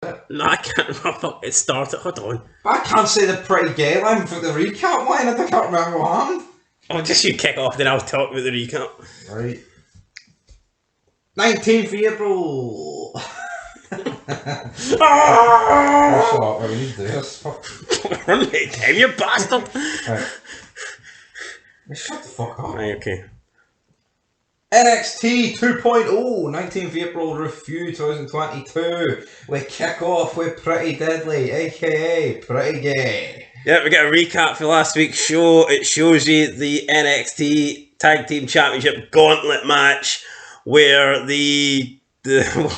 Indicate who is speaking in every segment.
Speaker 1: No, I can't remember. It started. Hold on.
Speaker 2: I can't say the pretty gay line for the recap line. I can't remember what happened.
Speaker 1: Oh, just you kick off, then I'll talk about the recap.
Speaker 2: Right. 19th April. Oh, shut up, we need to do this.
Speaker 1: Run me time, you bastard!
Speaker 2: Right. Shut the fuck up.
Speaker 1: Right, okay.
Speaker 2: Nxt 2.0, 19th April review 2022. We kick off with Pretty Deadly, aka Pretty Gay.
Speaker 1: Yeah, we got a recap for last week's show. It shows you the NXT Tag Team Championship Gauntlet match where the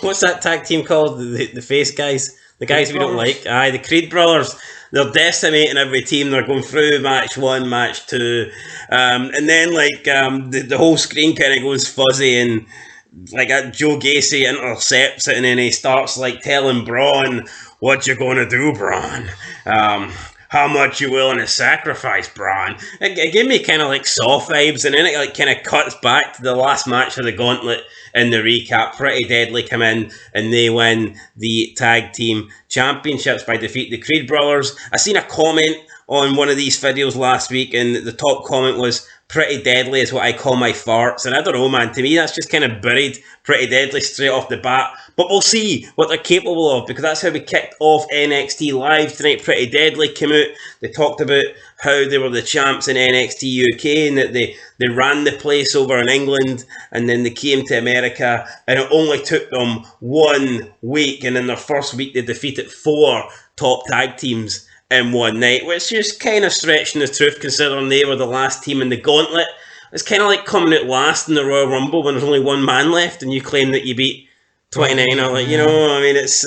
Speaker 1: what's that tag team called? The face guys? The guys we don't like. Aye, the Creed Brothers. They're decimating every team. They're going through match 1, match 2. And then the whole screen kind of goes fuzzy and like Joe Gacy intercepts it and then he starts like telling Bron, what you gonna do, Bron? How much you willing to sacrifice, Bron? It gave me kind of like Saw vibes, and then it like kind of cuts back to the last match of the Gauntlet in the recap. Pretty Deadly come in and they win the tag team championships by defeating the Creed Brothers. I seen a comment on one of these videos last week, and the top comment was, Pretty Deadly is what I call my farts. And I don't know, man, to me that's just kind of buried Pretty Deadly straight off the bat. But we'll see what they're capable of, because that's how we kicked off NXT Live tonight. Pretty Deadly came out. They talked about how they were the champs in NXT UK and that they ran the place over in England, and then they came to America, and it only took them 1 week, and in their first week they defeated 4 top tag teams in one night, which is kind of stretching the truth considering they were the last team in the Gauntlet. It's kind of like coming out last in the Royal Rumble when there's only one man left and you claim that you beat 29, or like, you know, I mean, it's,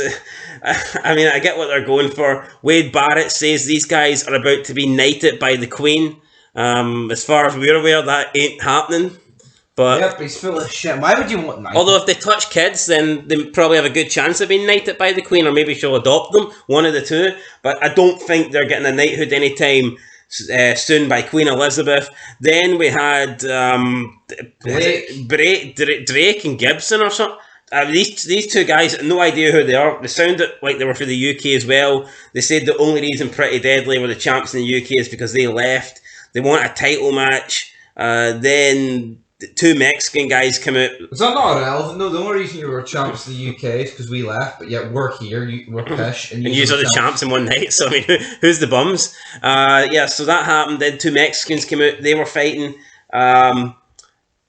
Speaker 1: I get what they're going for. Wade Barrett says these guys are about to be knighted by the Queen. As far as we're aware, that ain't happening. But
Speaker 2: yep, he's full of shit. Why would you want knighted?
Speaker 1: Although if they touch kids, then they probably have a good chance of being knighted by the Queen, or maybe she'll adopt them, one of the two. But I don't think they're getting a knighthood anytime soon by Queen Elizabeth. Then we had Drake and Gibson or something. These two guys, no idea who they are. They sounded like they were for the UK as well. They said the only reason Pretty Deadly were the champs in the UK is because they left. They want a title match. Then the 2 Mexican guys come out.
Speaker 2: Is that not relevant? No, the only reason you were champs in the UK is because we left, but yet we're here, we're pish.
Speaker 1: And you are the champs in one night, so I mean, who's the bums? So that happened. Then 2 Mexicans came out. They were fighting.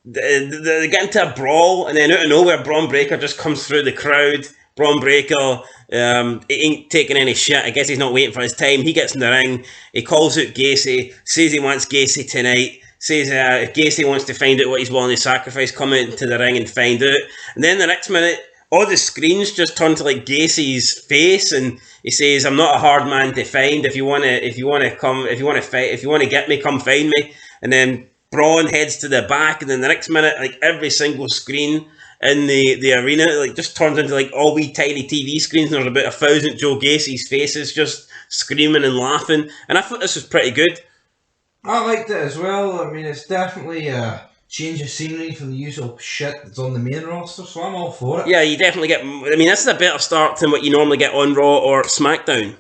Speaker 1: They get into a brawl, and then out of nowhere, Braun Breaker just comes through the crowd. Braun Breaker ain't taking any shit. I guess he's not waiting for his time. He gets in the ring. He calls out Gacy, says he wants Gacy tonight. Says if Gacy wants to find out what he's willing to sacrifice, come out into the ring and find out. And then the next minute, all the screens just turn to like Gacy's face, and he says, "I'm not a hard man to find. If you want to fight, if you want to get me, come find me." And then Braun heads to the back, and then the next minute, like every single screen in the arena, like just turns into like all wee tiny TV screens, and there's about 1,000 Joe Gacy's faces just screaming and laughing. And I thought this was pretty good.
Speaker 2: I liked it as well. I mean, it's definitely a change of scenery from the usual shit that's on the main roster, so I'm all for it.
Speaker 1: Yeah, you definitely get. I mean, this is a better start than what you normally get on Raw or SmackDown.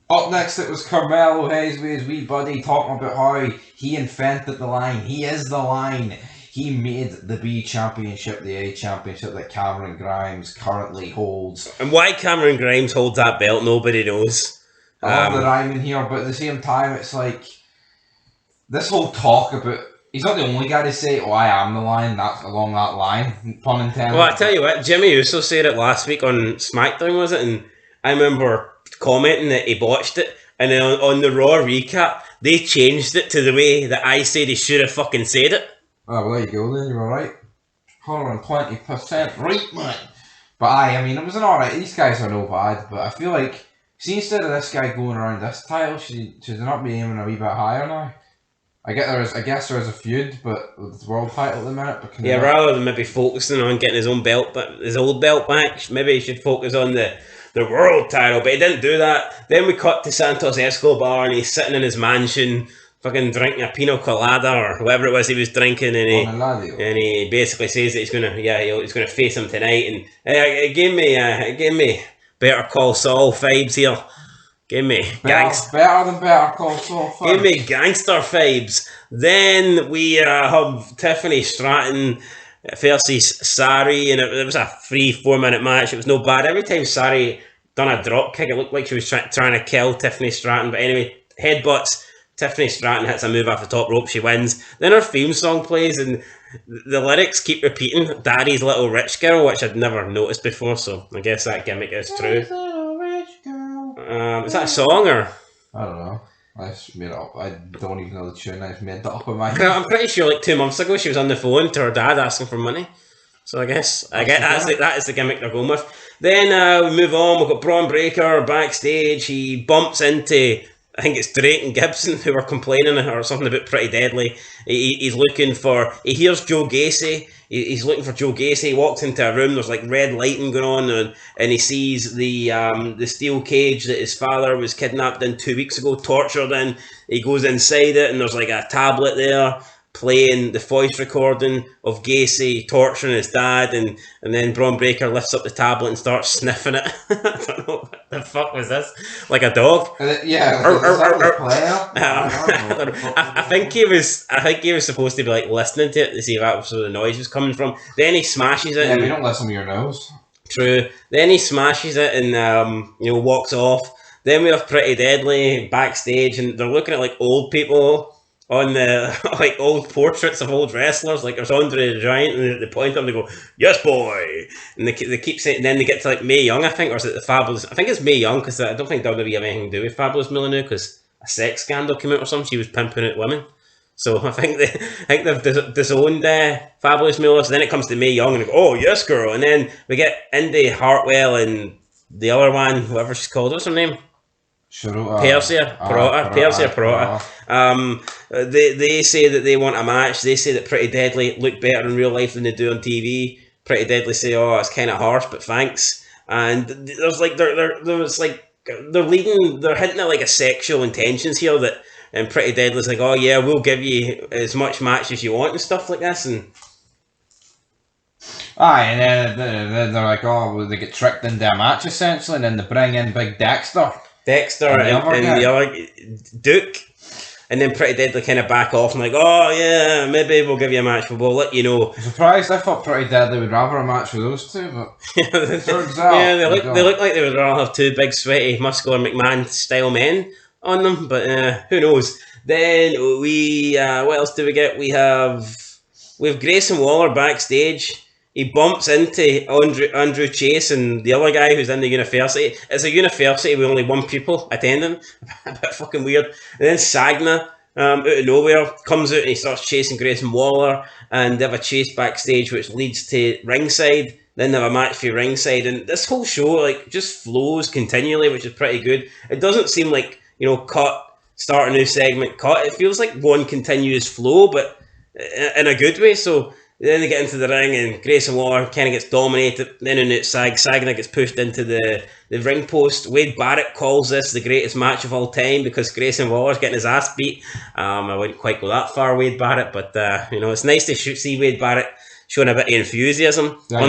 Speaker 2: Up next, it was Carmelo Hayes with his wee buddy talking about how he invented the line. He is the line. He made the B Championship the A Championship that Cameron Grimes currently holds.
Speaker 1: And why Cameron Grimes holds that belt, nobody knows.
Speaker 2: I love the rhyme in here, but at the same time, it's like this whole talk about. He's not the only guy to say, "Oh, I am the line." That's along that line, pun intended.
Speaker 1: Well, I tell you what, Jimmy Uso said it last week on SmackDown, was it? And I remember commenting that he botched it, and then on the Raw recap, they changed it to the way that I said he should have fucking said it.
Speaker 2: Oh, well, there you go then, you were right. 120% right, man. But I mean, it was an alright, these guys are no bad, but I feel like, see, instead of this guy going around this title, should not be aiming a wee bit higher now? I guess there is a feud, but with the world title at the minute. But
Speaker 1: yeah, rather than maybe focusing on getting his own belt, but his old belt back, maybe he should focus on the world title. But he didn't do that. Then we cut to Santos Escobar, and he's sitting in his mansion, fucking drinking a pina colada or whatever it was he was drinking, and he basically says that he's gonna face him tonight, and it gave me Better Call Saul vibes here. Give me
Speaker 2: better than Better Call Saul.
Speaker 1: Give me gangster vibes. Then we have Tiffany Stratton versus Sari, and it was a 3-4 minute match. It was no bad. Every time Sari done a drop kick, it looked like she was trying to kill Tiffany Stratton. But anyway, headbutts. Tiffany Stratton hits a move off the top rope. She wins. Then her theme song plays, and the lyrics keep repeating, "Daddy's little rich girl," which I'd never noticed before. So I guess that gimmick is true. Is that a song or?
Speaker 2: I don't know. I just made it up. I don't even know the tune. I just made it up in my head.
Speaker 1: I'm pretty sure like 2 months ago she was on the phone to her dad asking for money. So I guess that is the gimmick they're going with. Then we move on. We've got Bron Breakker backstage. He bumps into, I think it's Drake and Gibson, who are complaining or something about Pretty Deadly. He's looking for. He hears Joe Gacy. He's looking for Joe Gacy. He walks into a room. There's like red lighting going on, and he sees the steel cage that his father was kidnapped in 2 weeks ago, tortured in. He goes inside it, and there's like a tablet there playing the voice recording of Gacy torturing his dad, and then Bron Breakker lifts up the tablet and starts sniffing it. I don't know what the fuck was this, like a dog.
Speaker 2: Yeah,
Speaker 1: I think he was supposed to be like listening to it to see if that was where the noise was coming from. Then he smashes it.
Speaker 2: Yeah, we don't listen with your nose.
Speaker 1: True. Then he smashes it and walks off. Then we have Pretty Deadly backstage, and they're looking at like old people on the like old portraits of old wrestlers. Like there's Andre the Giant, and they point at him, they go, "Yes, boy," and they keep saying. And then they get to like Mae Young, I think, or is it the Fabulous? I think it's Mae Young, because I don't think WWE have anything to do with Fabulous Moolah now, because a sex scandal came out or something. She was pimping out women. So I think they've disowned Fabulous Moolah. So then it comes to Mae Young, and they go, "Oh yes, girl," and then we get Indy Hartwell and the other one, whoever she's called. What's her name? Persia Perota. They say that they want a match. They say that Pretty Deadly look better in real life than they do on TV. Pretty Deadly say, "Oh, it's kind of harsh, but thanks." And there's like they're leading, they're hinting at like a sexual intentions here, that and Pretty Deadly's like, "Oh yeah, we'll give you as much match as you want," and stuff like this. And
Speaker 2: and then they're like, "Oh, well, they get tricked into a match essentially," and then they bring in Big Dexter and the other Duke, and then Pretty Deadly kind of back off and like, "Oh yeah, maybe we'll give you a match, but we'll let you know." I'm surprised. I thought Pretty Deadly would rather a match with those two, but
Speaker 1: they look like they would rather have two big, sweaty, muscular McMahon style men on them, but who knows. Then we what else do we get? We have Grayson Waller backstage. He bumps into Andrew Chase and the other guy who's in the university. It's a university with only one pupil attending. A bit fucking weird. And then Sagna, out of nowhere, comes out and he starts chasing Grayson Waller. And they have a chase backstage which leads to ringside. Then they have a match for ringside. And this whole show like just flows continually, which is pretty good. It doesn't seem like, cut, start a new segment, cut. It feels like one continuous flow, but in a good way. So then they get into the ring and Grayson Waller kind of gets dominated. Then in it, Sagna gets pushed into the ring post. Wade Barrett calls this the greatest match of all time because Grayson Waller's getting his ass beat. I wouldn't quite go that far, Wade Barrett, but it's nice to see Wade Barrett showing a bit of enthusiasm.
Speaker 2: Yeah,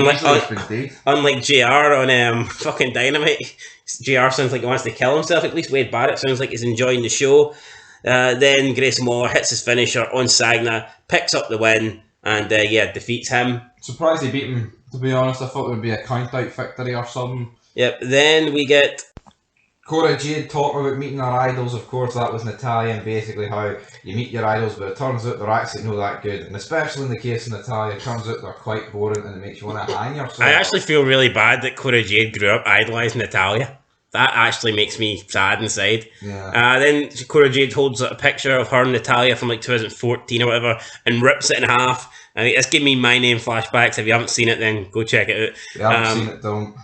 Speaker 1: unlike JR on fucking Dynamite. JR sounds like he wants to kill himself. At least Wade Barrett sounds like he's enjoying the show. Then Grayson Waller hits his finisher on Sagna, picks up the win, and defeats him.
Speaker 2: Surprised he beat him, to be honest. I thought it would be a count-out victory or something.
Speaker 1: Yep, then we get
Speaker 2: Cora Jade talking about meeting her idols. Of course, that was Natalya, and basically how you meet your idols, but it turns out they're actually not that good. And especially in the case of Natalya, it turns out they're quite boring and it makes you want to hang yourself.
Speaker 1: I actually feel really bad that Cora Jade grew up idolising Natalya. That actually makes me sad inside.
Speaker 2: Yeah.
Speaker 1: Then Cora Jade holds a picture of her and Natalya from like 2014 or whatever and rips it in half. I mean, it's giving me My Name flashbacks. If you haven't seen it, then go check it out.
Speaker 2: If you haven't seen it, don't.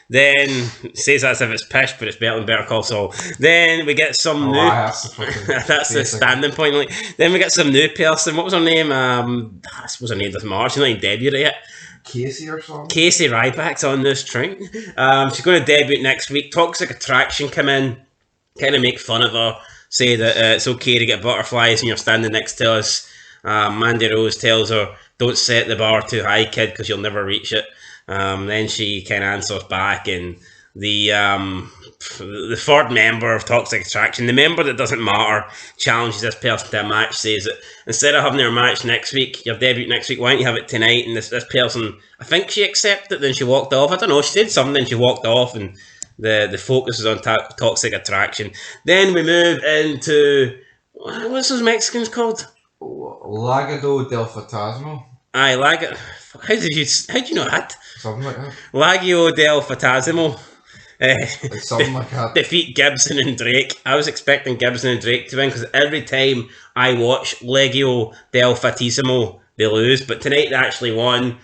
Speaker 1: Then says that as if it's pish, but it's better than Better Call Saul. Then we get some new. That's the standing point. Like, then we get some new person. What was her name? I suppose her name doesn't matter. She's not even debuted yet.
Speaker 2: Casey or something.
Speaker 1: Casey Ryback's on this train. She's going to debut next week. Toxic Attraction come in, kind of make fun of her, say that it's okay to get butterflies when you're standing next to us. Mandy Rose tells her, "Don't set the bar too high, kid, because you'll never reach it." Then she kind of answers back, and the third member of Toxic Attraction, the member that doesn't matter, challenges this person to a match, says that instead of having your match next week, your debut next week, why don't you have it tonight? And this person, I think she accepted, then she walked off. I don't know, she did something, then she walked off, and the focus is on Toxic Attraction. Then we move into, what's those Mexicans called?
Speaker 2: Legado del Fantasma.
Speaker 1: Aye, how do you know that?
Speaker 2: Something like that.
Speaker 1: Legado del Fantasma.
Speaker 2: Like something like that.
Speaker 1: Defeat Gibson and Drake. I was expecting Gibson and Drake to win because every time I watch Legio del Fatissimo, they lose. But tonight they actually won.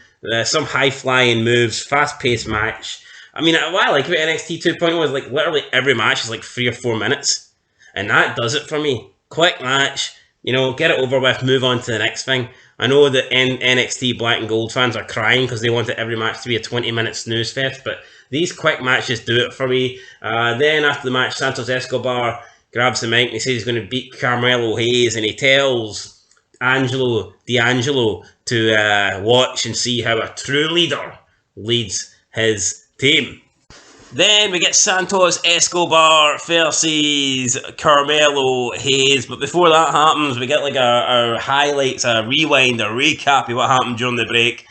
Speaker 1: Some high-flying moves, fast-paced match. I mean, what I like about NXT 2.0 is like literally every match is like 3 or 4 minutes. And that does it for me. Quick match, get it over with, move on to the next thing. I know that NXT Black and Gold fans are crying because they wanted every match to be a 20-minute snooze fest, but these quick matches do it for me. Then after the match, Santos Escobar grabs the mic and he says he's going to beat Carmelo Hayes, and he tells Angelo D'Angelo to watch and see how a true leader leads his team. Then we get Santos Escobar versus Carmelo Hayes. But before that happens, we get like our highlights, a rewind, a recap of what happened during the break.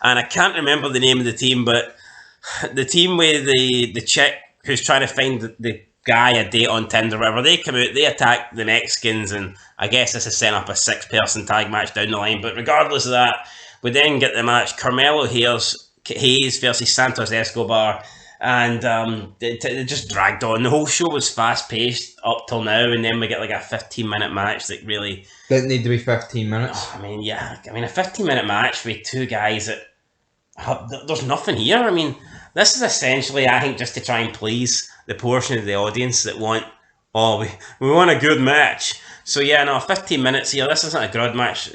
Speaker 1: And I can't remember the name of the team, but the team with the chick who's trying to find the guy a date on Tinder or whatever, they come out, they attack the Mexicans, and I guess this is setting up a 6-person tag match down the line. But regardless of that, we then get the match Carmelo Hayes versus Santos Escobar. And they just dragged on. The whole show was fast-paced up till now, and then we get like a 15-minute match that really...
Speaker 2: Didn't need to be 15 minutes.
Speaker 1: Oh, a 15-minute match with two guys that... There's nothing here. I mean, this is essentially, I think, just to try and please the portion of the audience that want... we want a good match. So yeah, no, 15 minutes here. This isn't a grudge match.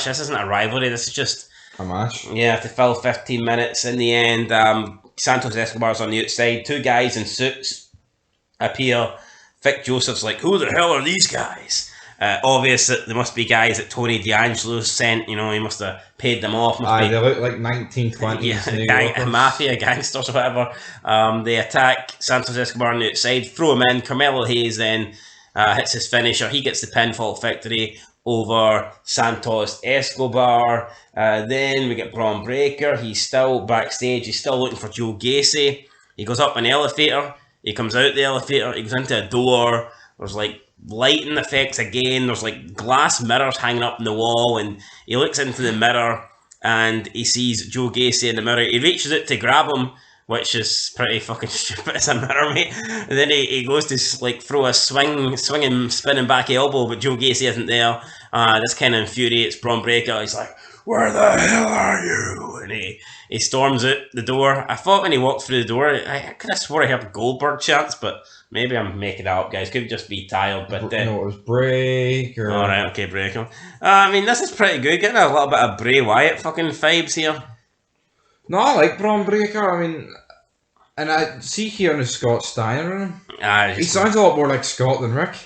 Speaker 1: This isn't a rivalry. This is just...
Speaker 2: a match.
Speaker 1: Yeah, to fill 15 minutes. In the end... Santos Escobar's on the outside. Two guys in suits appear. Vic Joseph's like, who the hell are these guys? Obvious that there must be guys that Tony D'Angelo sent. He must have paid them off.
Speaker 2: They look like 1920s
Speaker 1: mafia gangsters or whatever. They attack Santos Escobar on the outside, throw him in. Carmelo Hayes then hits his finisher. He gets the pinfall victory over Santos Escobar. Then we get Bron Breakker. He's still backstage. He's still looking for Joe Gacy. He goes up an elevator. He comes out the elevator. He goes into a door. There's like lighting effects again. There's like glass mirrors hanging up in the wall, and he looks into the mirror and he sees Joe Gacy in the mirror. He reaches out to grab him, which is pretty fucking stupid as a mirror, mate. And then he goes to like throw a swinging, spinning back elbow, but Joe Gacy isn't there. This kind of infuriates Bron Breakker. He's like, where the hell are you? And he storms out the door. I thought when he walked through the door, I could have swore I heard Goldberg chants, but maybe I'm making it up, guys. Could just be tired. But
Speaker 2: no, it was Breakker.
Speaker 1: Alright, okay, Breakker. This is pretty good. Getting a little bit of Bray Wyatt fucking vibes here.
Speaker 2: No, I like Bron Breakker. And I see hearing a Scott Steiner in him. He sounds a lot more like Scott than Rick.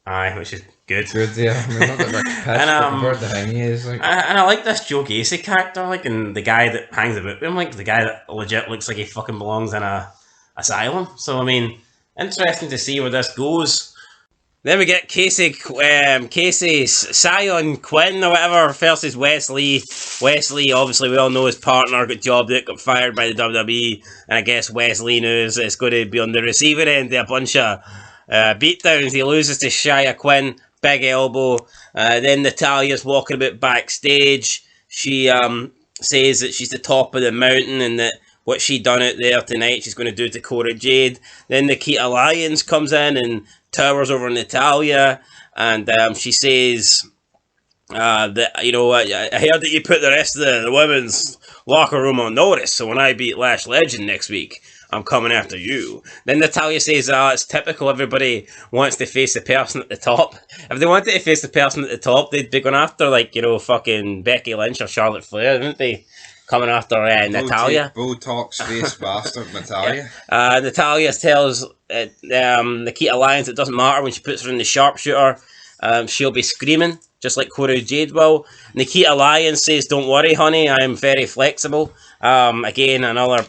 Speaker 1: Aye, which is good.
Speaker 2: Good, yeah. Not that Rick's pissed, but compared to him, he is. And
Speaker 1: I like this Joe Gacy character, and the guy that hangs about him, the guy that legit looks like he fucking belongs in a asylum. So, interesting to see where this goes. Then we get Casey's Sion Quinn or whatever versus Wesley. Wesley, obviously, we all know his partner got jobbed out, got fired by the WWE, and I guess Wesley knows it's going to be on the receiving end of a bunch of beatdowns. He loses to Shia Quinn, big elbow. Then Natalia's walking about backstage. She says that she's the top of the mountain and that what she done out there tonight, she's going to do to Cora Jade. Then Nikita Lyons comes in and towers over Natalia, and she says that, I heard that you put the rest of the women's locker room on notice, so when I beat Lash Legend next week, I'm coming after you. Then Natalia says, it's typical, everybody wants to face the person at the top. If they wanted to face the person at the top, they'd be going after, fucking Becky Lynch or Charlotte Flair, wouldn't they? Coming after Natalia.
Speaker 2: Botox face bastard Natalia.
Speaker 1: Yeah. Natalia tells Nikita Lyons it doesn't matter when she puts her in the sharpshooter. She'll be screaming, just like Cora Jade will. Nikita Lyons says, don't worry, honey, I'm very flexible. Again, another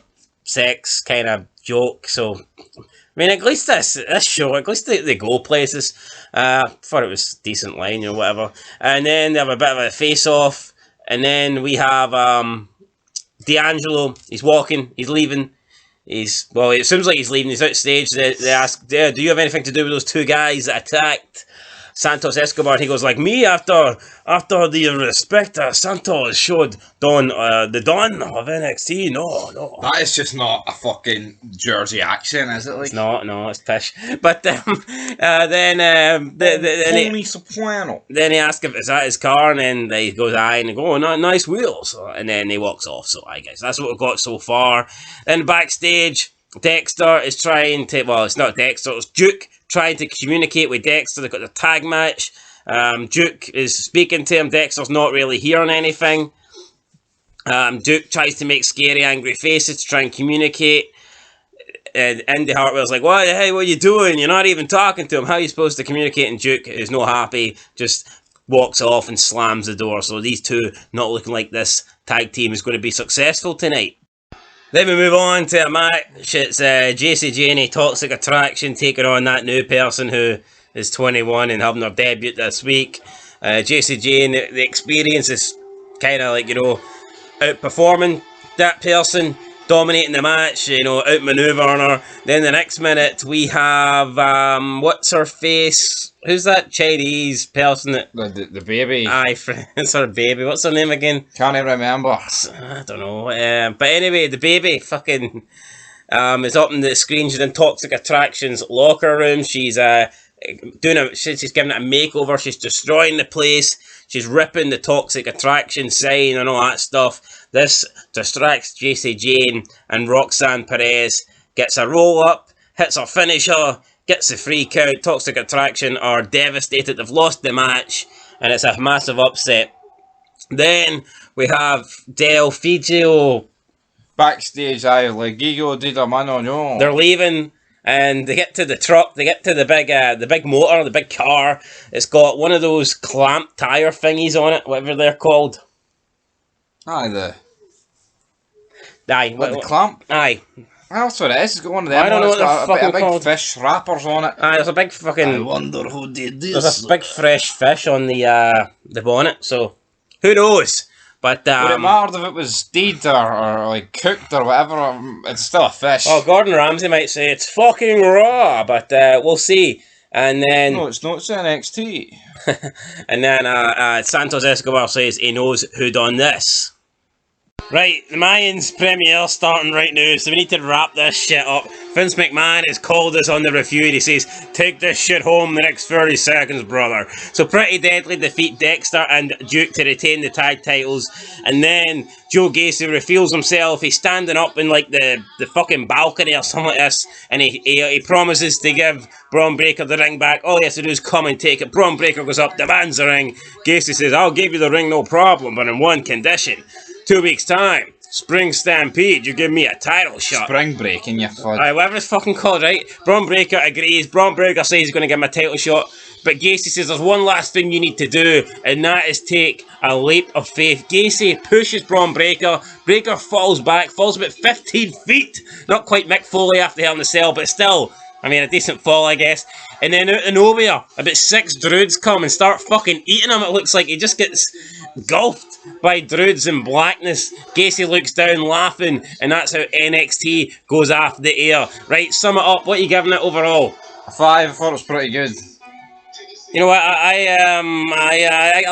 Speaker 1: sex kind of joke. So, I mean, at least this show, at least they go places. Thought it was a decent line or whatever. And then they have a bit of a face-off. And then we have D'Angelo. He's walking. He's leaving. It seems like he's leaving. He's out stage. They ask, do you have anything to do with those two guys that attacked Santos Escobar? And he goes like, me, after the respect that Santos showed the Don of NXT. No.
Speaker 2: That is just not a fucking Jersey accent, is it? Like,
Speaker 1: No, it's pish. But then
Speaker 2: Tony Soprano.
Speaker 1: Then he asks if it's at his car, and then he goes, aye, and they go, oh, nice wheels. And then he walks off. So I guess that's what we've got so far. Then backstage, Dexter is trying to, well, it's not Dexter, it's Duke trying to communicate with Dexter. They've got the tag match. Duke is speaking to him. Dexter's not really hearing anything. Duke tries to make scary, angry faces to try and communicate. And Indy Hartwell's like, what are you doing? You're not even talking to him. How are you supposed to communicate? And Duke is not happy, just walks off and slams the door. So these two not looking like this tag team is going to be successful tonight. Then we move on to a match. It's Gacy Jane, Toxic Attraction, taking on that new person who is 21 and having their debut this week. Gacy Jane, the experience is kind of like, outperforming that person, dominating the match, outmaneuvering her. Then the next minute we have, what's her face? Who's that Chinese person that...
Speaker 2: The baby.
Speaker 1: Aye, it's her baby. What's her name again?
Speaker 2: Can't even remember.
Speaker 1: I don't know. But anyway, the baby fucking is up on the screen. She's in Toxic Attraction's locker room. She's she's giving it a makeover. She's destroying the place. She's ripping the Toxic Attraction sign and all that stuff. This distracts Gacy Jane, and Roxanne Perez gets a roll up, hits her finisher, gets the free count. Toxic Attraction are devastated. They've lost the match, and it's a massive upset. Then we have Del Figio.
Speaker 2: Backstage, like Gigo did a mano, no.
Speaker 1: They're leaving, and they get to the truck. They get to the big motor, the big car. It's got one of those clamp tire thingies on it, whatever they're called.
Speaker 2: Aye, the clamp?
Speaker 1: Aye.
Speaker 2: That's what it is. It's got one of them.
Speaker 1: I don't know what they're fucking
Speaker 2: a big
Speaker 1: called.
Speaker 2: Fish wrappers on it.
Speaker 1: Aye, there's a big fucking...
Speaker 2: I wonder who did this.
Speaker 1: There's a big fresh fish on the bonnet, so who knows? But
Speaker 2: would it matter if it was dead or like cooked or whatever? It's still a fish.
Speaker 1: Oh, Gordon Ramsay might say it's fucking raw, but we'll see. And then
Speaker 2: no, it's not. It's NXT.
Speaker 1: And then Santos Escobar says he knows who done this. Right, the Mayans premiere starting right now, so we need to wrap this shit up. Vince McMahon has called us on the review and he says, take this shit home the next 30 seconds, brother. So Pretty Deadly defeat Dexter and Duke to retain the tag titles, and then Joe Gacy reveals himself. He's standing up in like the fucking balcony or something like this, and he promises to give Bron Breakker the ring back. All he has to do is come and take it. Bron Breakker goes up, demands the ring. Gacy says, I'll give you the ring, no problem, but on one condition. 2 weeks' time, Spring Stampede, you give me a title shot.
Speaker 2: Spring Breaking, you fuck.
Speaker 1: Alright, whatever it's fucking called, right? Bron Breakker agrees. Bron Breakker says he's going to give him a title shot. But Gacy says there's one last thing you need to do, and that is take a leap of faith. Gacy pushes Bron Breakker. Breakker falls back, falls about 15 feet. Not quite Mick Foley after Hell in the Cell, but still, I mean, a decent fall, I guess. And then out of nowhere, about 6 druids come and start fucking eating him. It looks like he just gets engulfed by druids in blackness. Gacy looks down laughing, and that's how NXT goes off the air. Right, sum it up. What are you giving it overall?
Speaker 2: A 5. I thought it was pretty good.
Speaker 1: You know what? I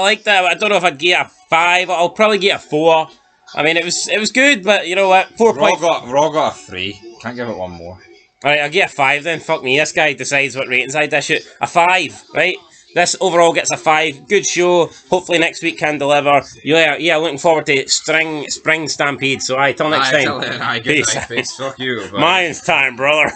Speaker 1: like that. I don't know if I'd give it a 5. I'll probably give it a 4. I mean, it was good, but you know what? 4.
Speaker 2: Raw got a 3. Can't give it one more.
Speaker 1: Alright, I'll give it a 5 then. Fuck me, this guy decides what ratings I dish it. A 5, right? This overall gets a 5. Good show. Hopefully next week can deliver. Yeah, looking forward to Spring Stampede. So, till next time.
Speaker 2: Peace. Fuck you.
Speaker 1: Mine's time, brother.